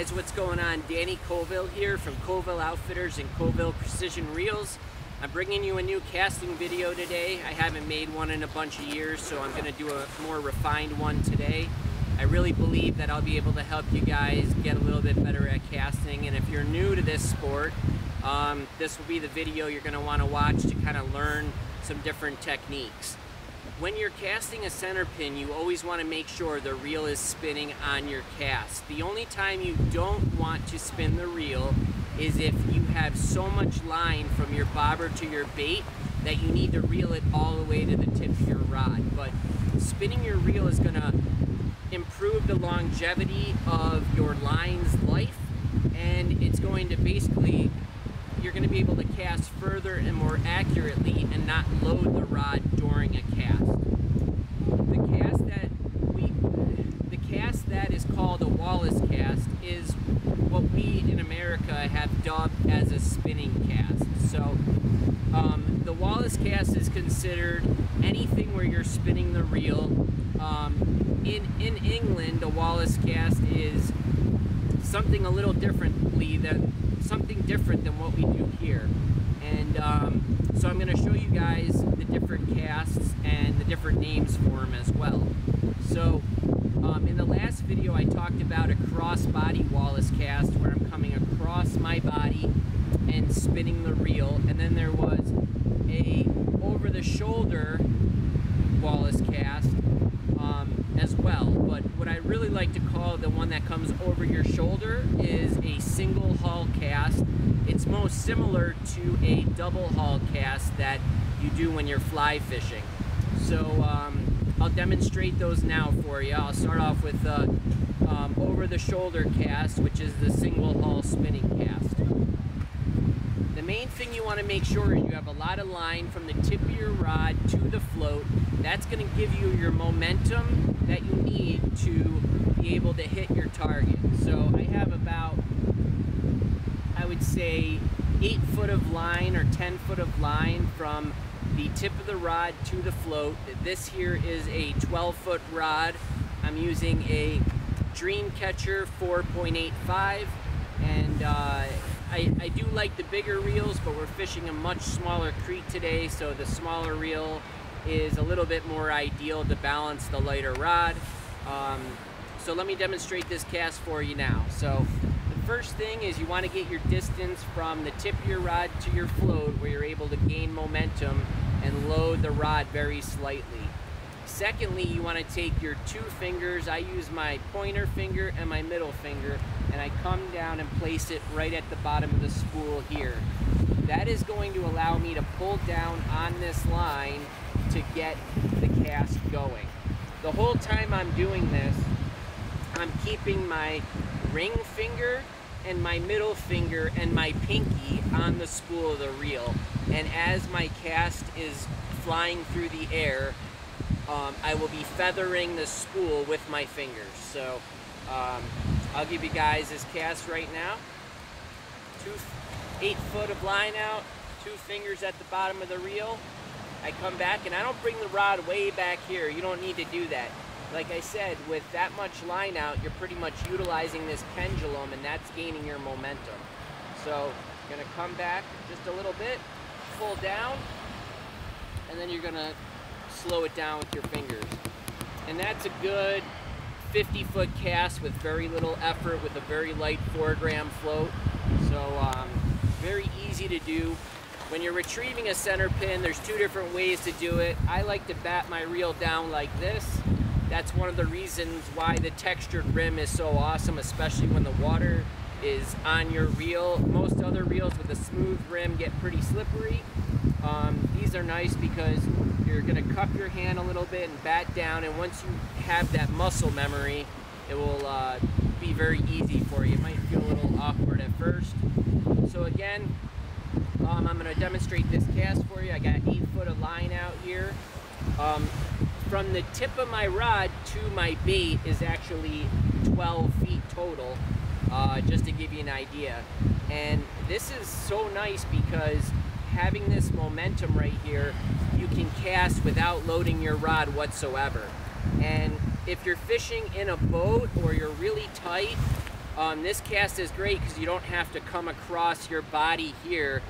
guys, what's going on? Danny Colville here from Colville Outfitters and Colville Precision Reels. I'm bringing you a new casting video today. I haven't made one in a bunch of years, so I'm going to do a more refined one today. I really believe that I'll be able to help you guys get a little bit better at casting, and if you're new to this sport, this will be the video you're going to want to watch to kind of learn some different techniques. When you're casting a center pin, you always want to make sure the reel is spinning on your cast. The only time you don't want to spin the reel is if you have so much line from your bobber to your bait that you need to reel it all the way to the tip of your rod. But spinning your reel is going to improve the longevity of your line's life, and it's going to basically, you're going to be able to cast further and more accurately and not load the rod during a cast. The cast that is called a Wallace cast is what we in America have dubbed as a spinning cast. So the Wallace cast is considered anything where you're spinning the reel. In England, a Wallace cast is something a little differently something different than what we do here. And so I'm going to show you guys the different casts and the different names for them as well. So in the last video I talked about a cross-body Wallace cast where I'm coming across my body and spinning the reel, and then there was a over-the-shoulder Wallace cast as well. But what I really like to call the one that comes over your shoulder is a single hull cast. It's most similar to a double hull cast that you do when you're fly fishing. So I'll demonstrate those now for you. I'll start off with the over the shoulder cast, which is the single hull spinning cast. The main thing you want to make sure is you have a lot of line from the tip of your rod to the float. That's going to give you your momentum that you need to be able to hit your target. So I have about, I would say, 8 foot of line or 10 foot of line from the tip of the rod to the float. This here is a 12-foot rod. I'm using a Dreamcatcher 4.85, and I do like the bigger reels, but we're fishing a much smaller creek today, so the smaller reel is a little bit more ideal to balance the lighter rod. So let me demonstrate this cast for you now. So the first thing is you want to get your distance from the tip of your rod to your float where you're able to gain momentum and load the rod very slightly. Secondly, you want to take your 2 fingers. I use my pointer finger and my middle finger, and I come down and place it right at the bottom of the spool here. That is going to allow me to pull down on this line to get the cast going. The whole time I'm doing this, I'm keeping my ring finger and my middle finger and my pinky on the spool of the reel, and as my cast is flying through the air, I will be feathering the spool with my fingers. So I'll give you guys this cast right now. 8 foot of line out, 2 fingers at the bottom of the reel. I come back, and I don't bring the rod way back here. You don't need to do that. Like I said, with that much line out, you're pretty much utilizing this pendulum, and that's gaining your momentum. So you're going to come back just a little bit, pull down, and then you're going to slow it down with your fingers. And that's a good 50-foot cast with very little effort, with a very light 4-gram float. So very easy to do. When you're retrieving a center pin, there's 2 different ways to do it. I like to bat my reel down like this. That's one of the reasons why the textured rim is so awesome, especially when the water is on your reel. Most other reels with a smooth rim get pretty slippery. These are nice because you're going to cup your hand a little bit and bat down, and once you have that muscle memory, it will be very easy for you. It might feel a little awkward at first. So again, I'm going to demonstrate this cast for you. I got 8 foot of line out here. From the tip of my rod to my bait is actually 12 feet total, just to give you an idea. And this is so nice because having this momentum right here, you can cast without loading your rod whatsoever. And if you're fishing in a boat or you're really tight, This cast is great because you don't have to come across your body here.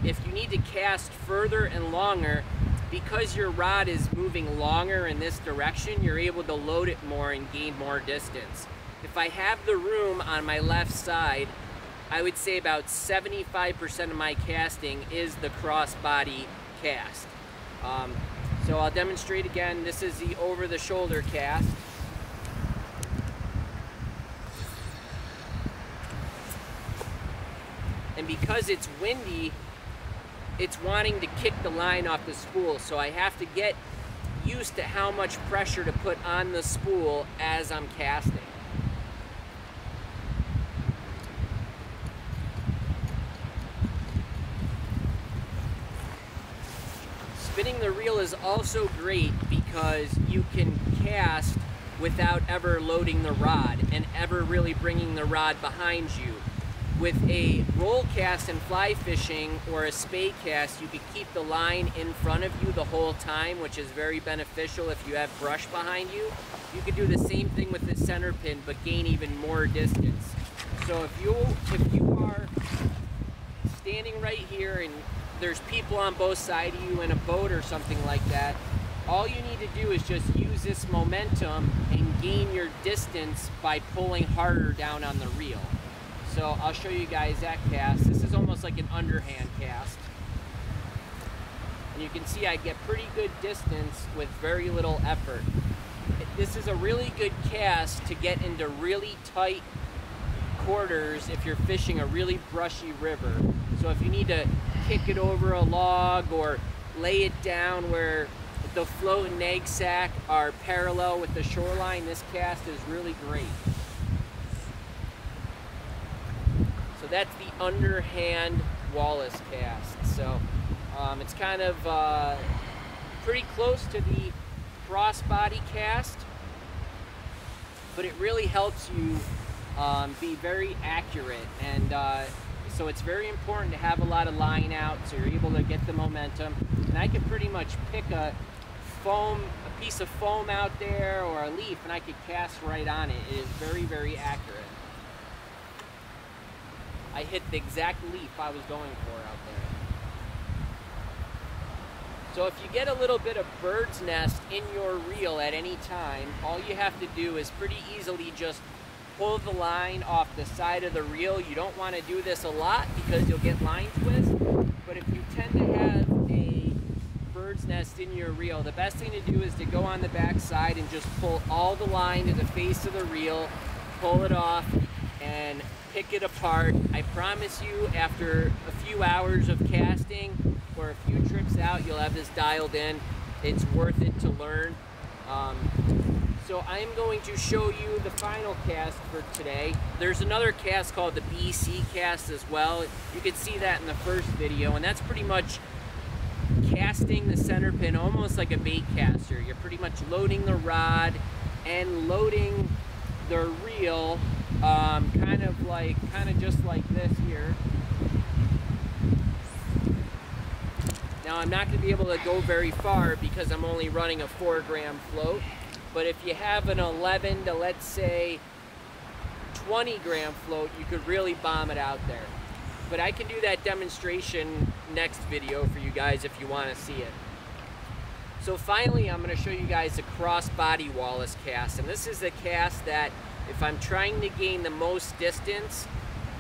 If you need to cast further and longer, because your rod is moving longer in this direction, you're able to load it more and gain more distance. If I have the room on my left side, I would say about 75% of my casting is the crossbody cast. So I'll demonstrate again. This is the over-the-shoulder cast. And because it's windy, it's wanting to kick the line off the spool, so I have to get used to how much pressure to put on the spool as I'm casting. Spinning the reel is also great because you can cast without ever loading the rod and ever really bringing the rod behind you. With a roll cast and fly fishing or a spade cast, you can keep the line in front of you the whole time, which is very beneficial if you have brush behind you. You can do the same thing with the center pin, but gain even more distance. So if you are standing right here and there's people on both sides of you in a boat or something like that, all you need to do is just use this momentum and gain your distance by pulling harder down on the reel. So I'll show you guys that cast. This is almost like an underhand cast. And you can see I get pretty good distance with very little effort. This is a really good cast to get into really tight quarters if you're fishing a really brushy river. So if you need to kick it over a log or lay it down where the float and egg sac are parallel with the shoreline, this cast is really great. So that's the underhand Wallace cast. So it's kind of pretty close to the crossbody cast, but it really helps you be very accurate. And so it's very important to have a lot of line out so you're able to get the momentum. And I can pretty much pick a piece of foam out there or a leaf and I could cast right on it. It is very, very accurate. I hit the exact leaf I was going for out there. So if you get a little bit of bird's nest in your reel at any time, all you have to do is pretty easily just pull the line off the side of the reel. You don't want to do this a lot because you'll get line twist, but if you tend to have a bird's nest in your reel, the best thing to do is to go on the back side and just pull all the line to the face of the reel, pull it off, and pick it apart. I promise you, after a few hours of casting or a few trips out, you'll have this dialed in. It's worth it to learn. So I'm going to show you the final cast for today. There's another cast called the BC cast as well. You can see that in the first video, and that's pretty much casting the center pin almost like a bait caster. You're pretty much loading the rod and loading the reel kind of just like this here. Now I'm not going to be able to go very far because I'm only running a 4-gram float, but if you have an 11 to let's say 20-gram float, you could really bomb it out there. But I can do that demonstration next video for you guys if you want to see it. So finally, I'm going to show you guys the crossbody Wallace cast, and this is a cast that if I'm trying to gain the most distance,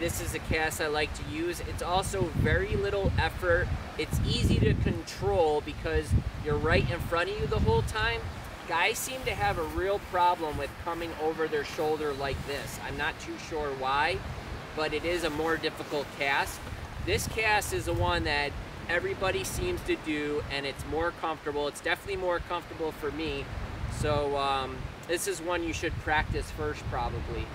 this is a cast I like to use. It's also very little effort. It's easy to control because you're right in front of you the whole time. Guys seem to have a real problem with coming over their shoulder like this. I'm not too sure why, but it is a more difficult cast. This cast is the one that everybody seems to do, and it's more comfortable. It's definitely more comfortable for me. So this is one you should practice first probably.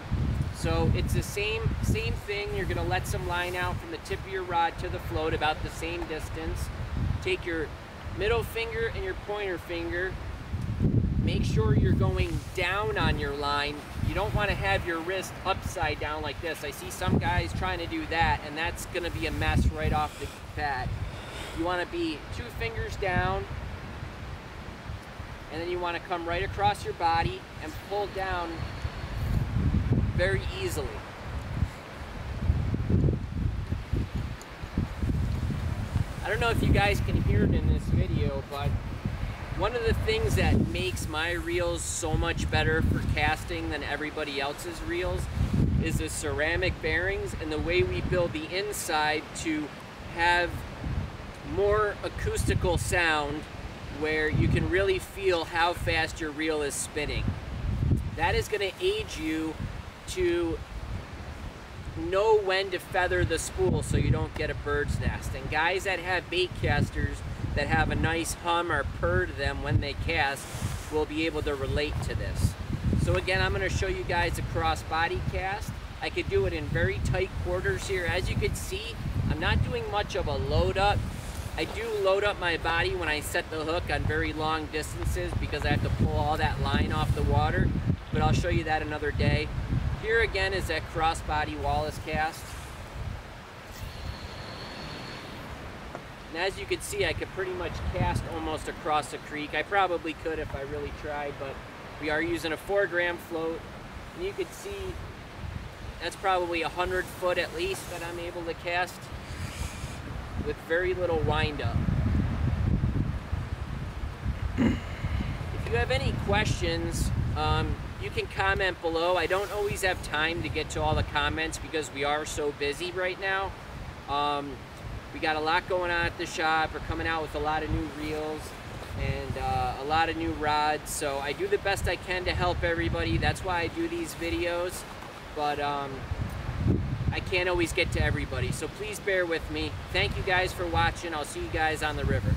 So it's the same thing. You're gonna let some line out from the tip of your rod to the float about the same distance. Take your middle finger and your pointer finger. Make sure you're going down on your line. You don't want to have your wrist upside down like this. I see some guys trying to do that, and that's gonna be a mess right off the bat. You want to be 2 fingers down, and then you want to come right across your body and pull down very easily. I don't know if you guys can hear it in this video, but one of the things that makes my reels so much better for casting than everybody else's reels is the ceramic bearings and the way we build the inside to have more acoustical sound where you can really feel how fast your reel is spinning. That is going to aid you to know when to feather the spool so you don't get a bird's nest. And guys that have bait casters that have a nice hum or purr to them when they cast will be able to relate to this. So again, I'm going to show you guys a crossbody cast. I could do it in very tight quarters here. As you can see, I'm not doing much of a load up. I do load up my body when I set the hook on very long distances because I have to pull all that line off the water, but I'll show you that another day. Here again is that crossbody Wallace cast. And as you can see, I could pretty much cast almost across the creek. I probably could if I really tried, but we are using a 4-gram float. And you can see that's probably 100 foot at least that I'm able to cast with very little wind up. If you have any questions, you can comment below. I don't always have time to get to all the comments because we are so busy right now. We got a lot going on at the shop. We're coming out with a lot of new reels and a lot of new rods. So I do the best I can to help everybody. That's why I do these videos. But I can't always get to everybody. So please bear with me. Thank you guys for watching. I'll see you guys on the river.